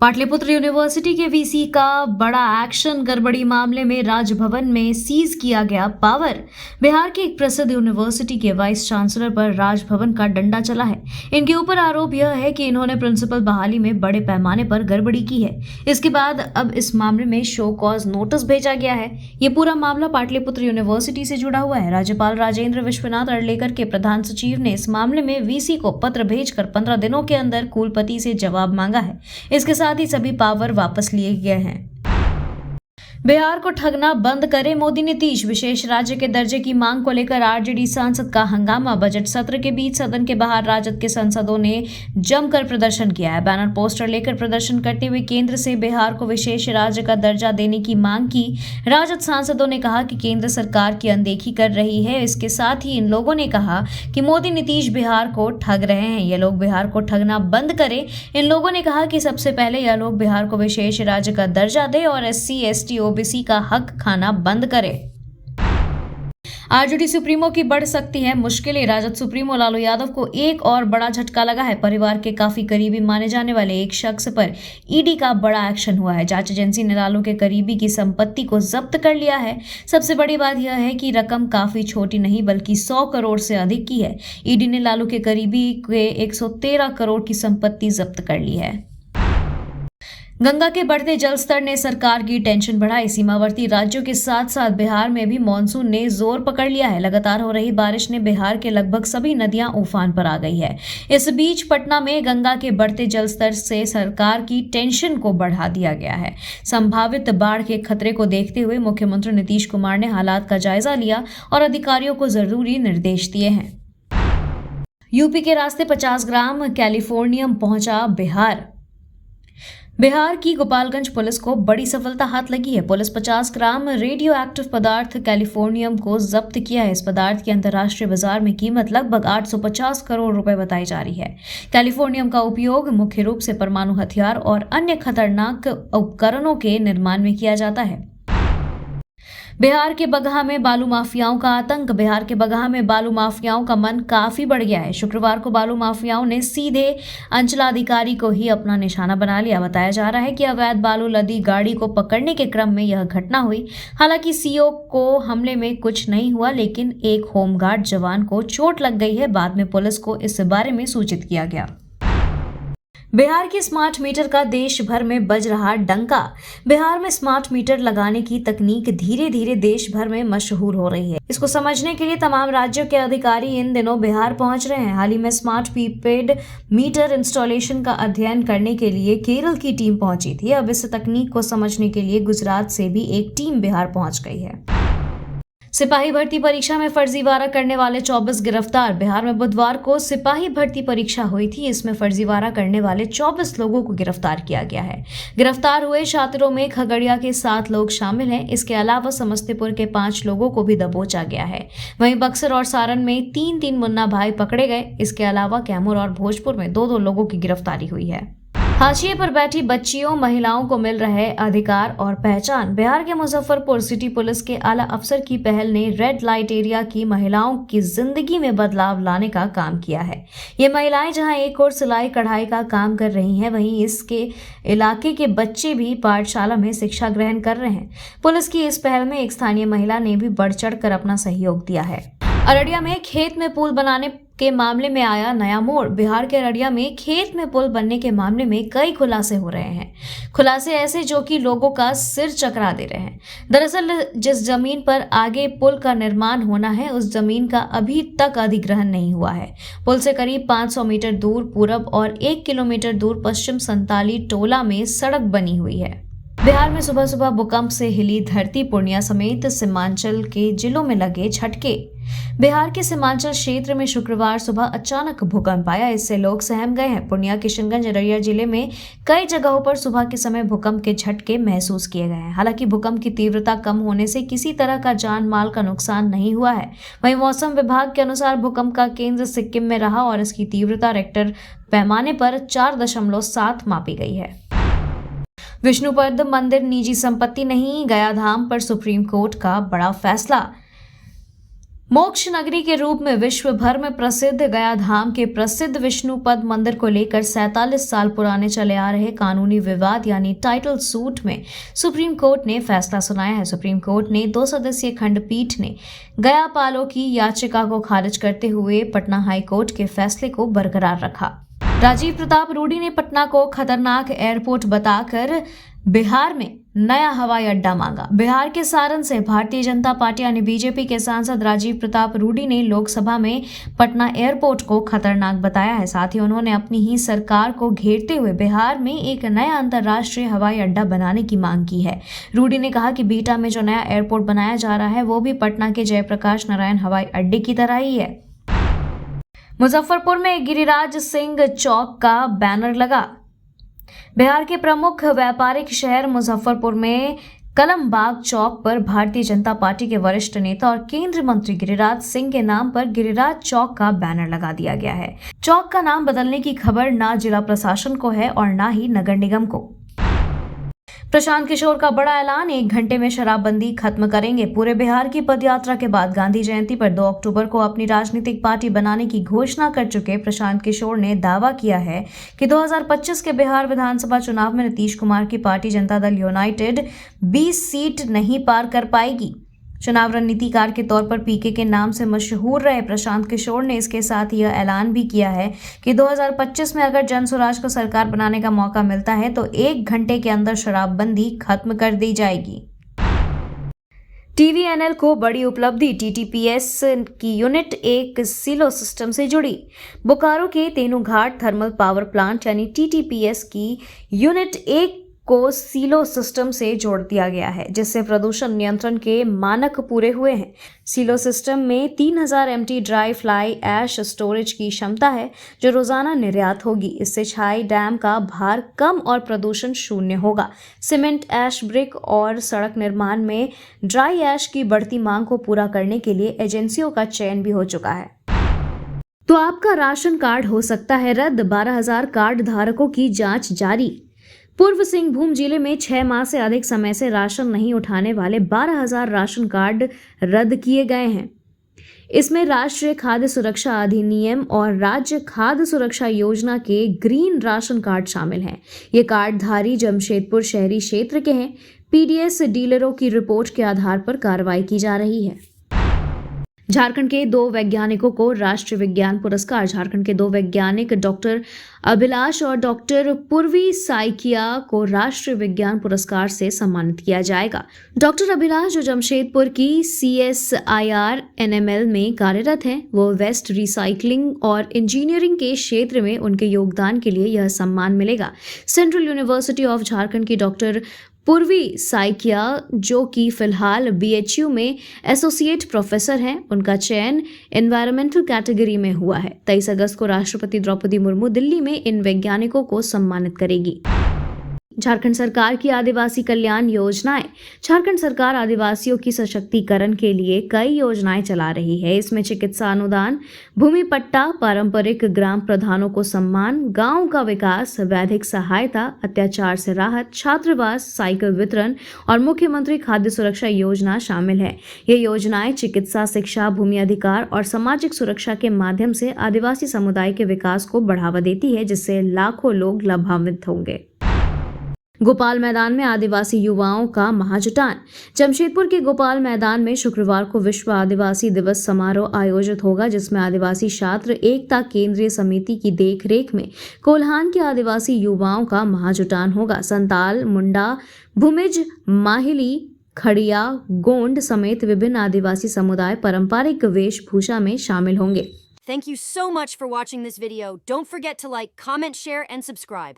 Pataliputra university के VC का बड़ा एक्शन, गड़बड़ी मामले में राजभवन में सीज किया गया पावर। बिहार की एक प्रसिद्ध यूनिवर्सिटी के वाइस चांसलर पर राजभवन का डंडा चला है। इनके ऊपर आरोप यह है कि इन्होंने प्रिंसिपल बहाली में बड़े पैमाने पर गड़बड़ी की है। इसके बाद अब इस मामले में शो कॉज नोटिस भेजा गया है। ये पूरा मामला पाटलिपुत्र यूनिवर्सिटी से जुड़ा हुआ है। राज्यपाल राजेंद्र विश्वनाथ अर्लेकर के प्रधान सचिव ने इस मामले में वीसी को पत्र भेजकर 15 दिनों के अंदर कुलपति से जवाब मांगा है। इसके साथ ही सभी पावर वापस लिए गए हैं। बिहार को ठगना बंद करे मोदी नीतीश। विशेष राज्य के दर्जे की मांग को लेकर आरजेडी सांसद का हंगामा। बजट सत्र के बीच सदन के बाहर राजद के सांसदों ने जमकर प्रदर्शन किया है। बैनर पोस्टर लेकर प्रदर्शन करते हुए केंद्र से बिहार को विशेष राज्य का दर्जा देने की मांग की। राजद सांसदों ने कहा कि केंद्र सरकार की अनदेखी कर रही है। इसके साथ ही इन लोगों ने कहा कि मोदी नीतीश बिहार को ठग रहे हैं। ये लोग बिहार को ठगना बंद करें। इन लोगों ने कहा कि सबसे पहले यह लोग बिहार को विशेष राज्य का दर्जा दे और SC ST OBC का हक खाना बंद करे। आरजेडी सुप्रीमो की बढ़ सकती है मुश्किलें। राजद सुप्रीमो लालू यादव को एक और बड़ा झटका लगा है। परिवार के काफी करीबी माने जाने वाले एक शख्स पर ईडी का बड़ा एक्शन हुआ है। जांच एजेंसी ने लालू के करीबी की संपत्ति को जब्त कर लिया है। सबसे बड़ी बात यह है कि रकम काफी छोटी नहीं बल्कि 100 करोड़ से अधिक की है। ईडी ने लालू के करीबी के 113 करोड़ की संपत्ति जब्त कर ली है। गंगा के बढ़ते जलस्तर ने सरकार की टेंशन बढ़ाई। सीमावर्ती राज्यों के साथ साथ बिहार में भी मानसून ने जोर पकड़ लिया है। लगातार हो रही बारिश ने बिहार के लगभग सभी नदियां उफान पर आ गई है। इस बीच पटना में गंगा के बढ़ते जलस्तर से सरकार की टेंशन को बढ़ा दिया गया है। संभावित बाढ़ के खतरे को देखते हुए मुख्यमंत्री नीतीश कुमार ने हालात का जायजा लिया और अधिकारियों को जरूरी निर्देश दिए हैं। यूपी के रास्ते 50 ग्राम कैलिफोर्नियम पहुंचा बिहार। बिहार की गोपालगंज पुलिस को बड़ी सफलता हाथ लगी है। पुलिस 50 ग्राम रेडियो एक्टिव पदार्थ कैलिफोर्नियम को जब्त किया है। इस पदार्थ की अंतर्राष्ट्रीय बाजार में कीमत लगभग 850 करोड़ रुपए बताई जा रही है। कैलिफोर्नियम का उपयोग मुख्य रूप से परमाणु हथियार और अन्य खतरनाक उपकरणों के निर्माण में किया जाता है। बिहार के बगहा में बालू माफियाओं का आतंक। बिहार के बगहा में बालू माफियाओं का मन काफी बढ़ गया है। शुक्रवार को बालू माफियाओं ने सीधे अंचलाधिकारी को ही अपना निशाना बना लिया। बताया जा रहा है कि अवैध बालू लदी गाड़ी को पकड़ने के क्रम में यह घटना हुई। हालांकि CO को हमले में कुछ नहीं हुआ, लेकिन एक होमगार्ड जवान को चोट लग गई है। बाद में पुलिस को इस बारे में सूचित किया गया। बिहार की स्मार्ट मीटर का देश भर में बज रहा डंका। बिहार में स्मार्ट मीटर लगाने की तकनीक धीरे धीरे देश भर में मशहूर हो रही है। इसको समझने के लिए तमाम राज्यों के अधिकारी इन दिनों बिहार पहुंच रहे हैं। हाल ही में स्मार्ट प्रीपेड मीटर इंस्टॉलेशन का अध्ययन करने के लिए केरल की टीम पहुंची थी। अब इस तकनीक को समझने के लिए गुजरात से भी एक टीम बिहार पहुंच गई है। सिपाही भर्ती परीक्षा में फर्जीवाड़ा करने वाले 24 गिरफ्तार। बिहार में बुधवार को सिपाही भर्ती परीक्षा हुई थी। इसमें फर्जीवाड़ा करने वाले 24 लोगों को गिरफ्तार किया गया है। गिरफ्तार हुए छात्रों में खगड़िया के 7 लोग शामिल हैं। इसके अलावा समस्तीपुर के 5 लोगों को भी दबोचा गया है। वहीं बक्सर और सारण में 3-3 मुन्ना भाई पकड़े गए। इसके अलावा कैमूर और भोजपुर में 2-2 लोगों की गिरफ्तारी हुई है। हाशिए पर बैठी बच्चियों महिलाओं को मिल रहे अधिकार और पहचान। बिहार के मुजफ्फरपुर सिटी पुलिस के आला अफसर की पहल ने रेड लाइट एरिया की महिलाओं की जिंदगी में बदलाव लाने का काम किया है। ये महिलाएं जहां एक और सिलाई कढ़ाई का काम कर रही हैं, वहीं इसके इलाके के बच्चे भी पाठशाला में शिक्षा ग्रहण कर रहे हैं। पुलिस की इस पहल में एक स्थानीय महिला ने भी बढ़ चढ़ कर अपना सहयोग दिया है। अररिया में खेत में पुल बनाने के मामले में आया नया मोड़। बिहार के अररिया में खेत में पुल बनने के मामले में कई खुलासे हो रहे हैं। खुलासे ऐसे जो कि लोगों का सिर चकरा दे रहे हैं। दरअसल जिस जमीन पर आगे पुल का निर्माण होना है, उस जमीन का अभी तक अधिग्रहण नहीं हुआ है। पुल से करीब 500 मीटर दूर पूरब और 1 किलोमीटर दूर पश्चिम संताली टोला में सड़क बनी हुई है। बिहार में सुबह सुबह भूकंप से हिली धरती। पूर्णिया समेत सीमांचल के जिलों में लगे झटके। बिहार के सीमांचल क्षेत्र में शुक्रवार सुबह अचानक भूकंप आया। इससे लोग सहम गए हैं। पूर्णिया, किशनगंज, अररिया जिले में कई जगहों पर सुबह के समय भूकंप के झटके महसूस किए गए हैं। हालांकि भूकंप की तीव्रता कम होने से किसी तरह का जान माल का नुकसान नहीं हुआ है। वहीं मौसम विभाग के अनुसार भूकंप का केंद्र सिक्किम में रहा और इसकी तीव्रता रेक्टर पैमाने पर 4.7 मापी गई है। विष्णुपद मंदिर निजी संपत्ति नहीं, गया धाम पर सुप्रीम कोर्ट का बड़ा फैसला। मोक्ष नगरी के रूप में विश्व भर में प्रसिद्ध गया धाम के प्रसिद्ध विष्णुपद मंदिर को लेकर 47 साल पुराने चले आ रहे कानूनी विवाद यानी टाइटल सूट में सुप्रीम कोर्ट ने फैसला सुनाया है। सुप्रीम कोर्ट ने 2 सदस्यीय खंडपीठ ने गया पालो की याचिका को खारिज करते हुए पटना हाई कोर्ट के फैसले को बरकरार रखा। राजीव प्रताप रूडी ने पटना को खतरनाक एयरपोर्ट बताकर बिहार में नया हवाई अड्डा मांगा। बिहार के सारण से भारतीय जनता पार्टी यानी बीजेपी के सांसद राजीव प्रताप रूडी ने लोकसभा में पटना एयरपोर्ट को खतरनाक बताया है। साथ ही उन्होंने अपनी ही सरकार को घेरते हुए बिहार में एक नया अंतर्राष्ट्रीय हवाई अड्डा बनाने की मांग की है। रूडी ने कहा कि बिहटा में जो नया एयरपोर्ट बनाया जा रहा है वो भी पटना के जयप्रकाश नारायण हवाई अड्डे की तरह ही है। मुजफ्फरपुर में गिरिराज सिंह चौक का बैनर लगा। बिहार के प्रमुख व्यापारिक शहर मुजफ्फरपुर में कलमबाग चौक पर भारतीय जनता पार्टी के वरिष्ठ नेता और केंद्रीय मंत्री गिरिराज सिंह के नाम पर गिरिराज चौक का बैनर लगा दिया गया है। चौक का नाम बदलने की खबर ना जिला प्रशासन को है और ना ही नगर निगम को। प्रशांत किशोर का बड़ा ऐलान, 1 घंटे में शराबबंदी खत्म करेंगे। पूरे बिहार की पदयात्रा के बाद गांधी जयंती पर 2 अक्टूबर को अपनी राजनीतिक पार्टी बनाने की घोषणा कर चुके प्रशांत किशोर ने दावा किया है कि 2025 के बिहार विधानसभा चुनाव में नीतीश कुमार की party Janata Dal United 20 seat नहीं पार कर पाएगी। चुनाव रणनीतिकार के तौर पर पीके के नाम से मशहूर रहे प्रशांत किशोर ने इसके साथ यह ऐलान भी किया है कि 2025 में अगर जनसुराज को सरकार बनाने का मौका मिलता है तो 1 घंटे के अंदर शराबबंदी खत्म कर दी जाएगी। TVNL को बड़ी उपलब्धि, TTPS की यूनिट 1 सिलो सिस्टम से जुड़ी। बोकारो के तेनूघाट थर्मल पावर प्लांट यानी TTPS की यूनिट 1 को सीलो सिस्टम से जोड़ दिया गया है, जिससे प्रदूषण नियंत्रण के मानक पूरे हुए हैं। सीलो सिस्टम में 3000 MT dry fly ash storage की क्षमता है जो रोजाना निर्यात होगी। इससे छाई डैम का भार कम और प्रदूषण शून्य होगा। सीमेंट, ऐश ब्रिक और सड़क निर्माण में ड्राई ऐश की बढ़ती मांग को पूरा करने के लिए एजेंसियों का चयन भी हो चुका है। तो आपका राशन कार्ड हो सकता है रद्द, 12,000 कार्ड धारकों की जांच जारी। पूर्व सिंहभूम जिले में 6 माह से अधिक समय से राशन नहीं उठाने वाले 12,000 राशन कार्ड रद्द किए गए हैं। इसमें राष्ट्रीय खाद्य सुरक्षा अधिनियम और राज्य खाद्य सुरक्षा योजना के ग्रीन राशन कार्ड शामिल हैं। ये कार्डधारी जमशेदपुर शहरी क्षेत्र के हैं। PDS डीलरों की रिपोर्ट के आधार पर कार्रवाई की जा रही है। झारखंड के 2 वैज्ञानिकों को राष्ट्रीय विज्ञान पुरस्कार। झारखंड के 2 वैज्ञानिक डॉक्टर अभिलाष और डॉक्टर पूर्वी साइकिया को राष्ट्रीय विज्ञान पुरस्कार से सम्मानित किया जाएगा। डॉक्टर अभिलाष जो जमशेदपुर की CSIR NML में कार्यरत हैं, वो वेस्ट रिसाइकलिंग और इंजीनियरिंग के क्षेत्र में उनके योगदान के लिए यह सम्मान मिलेगा। सेंट्रल यूनिवर्सिटी ऑफ झारखंड की डॉक्टर पूर्वी साइकिया जो कि फिलहाल BHU में एसोसिएट प्रोफेसर हैं, उनका चयन एनवायरमेंटल कैटेगरी में हुआ है। 23 अगस्त को राष्ट्रपति द्रौपदी मुर्मू दिल्ली में इन वैज्ञानिकों को सम्मानित करेगी। झारखंड सरकार की आदिवासी कल्याण योजनाएं। झारखंड सरकार आदिवासियों की सशक्तिकरण के लिए कई योजनाएं चला रही है। इसमें चिकित्सा अनुदान, भूमि पट्टा, पारंपरिक ग्राम प्रधानों को सम्मान, गांव का विकास, वैधिक सहायता, अत्याचार से राहत, छात्रावास, साइकिल वितरण और मुख्यमंत्री खाद्य सुरक्षा योजना शामिल है। ये योजनाएं चिकित्सा, शिक्षा, भूमि अधिकार और सामाजिक सुरक्षा के माध्यम से आदिवासी समुदाय के विकास को बढ़ावा देती है, जिससे लाखों लोग लाभान्वित होंगे। गोपाल मैदान में आदिवासी युवाओं का महाजुटान। जमशेदपुर के गोपाल मैदान में शुक्रवार को विश्व आदिवासी दिवस समारोह आयोजित होगा, जिसमें आदिवासी छात्र एकता केंद्रीय समिति की देखरेख में कोल्हान के आदिवासी युवाओं का महाजुटान होगा। संताल, मुंडा, भूमिज, माहिली, खड़िया, गोंड समेत विभिन्न आदिवासी समुदाय पारंपरिक वेशभूषा में शामिल होंगे। Thank you so much for watching this video. Don't forget to like, comment, share, and subscribe.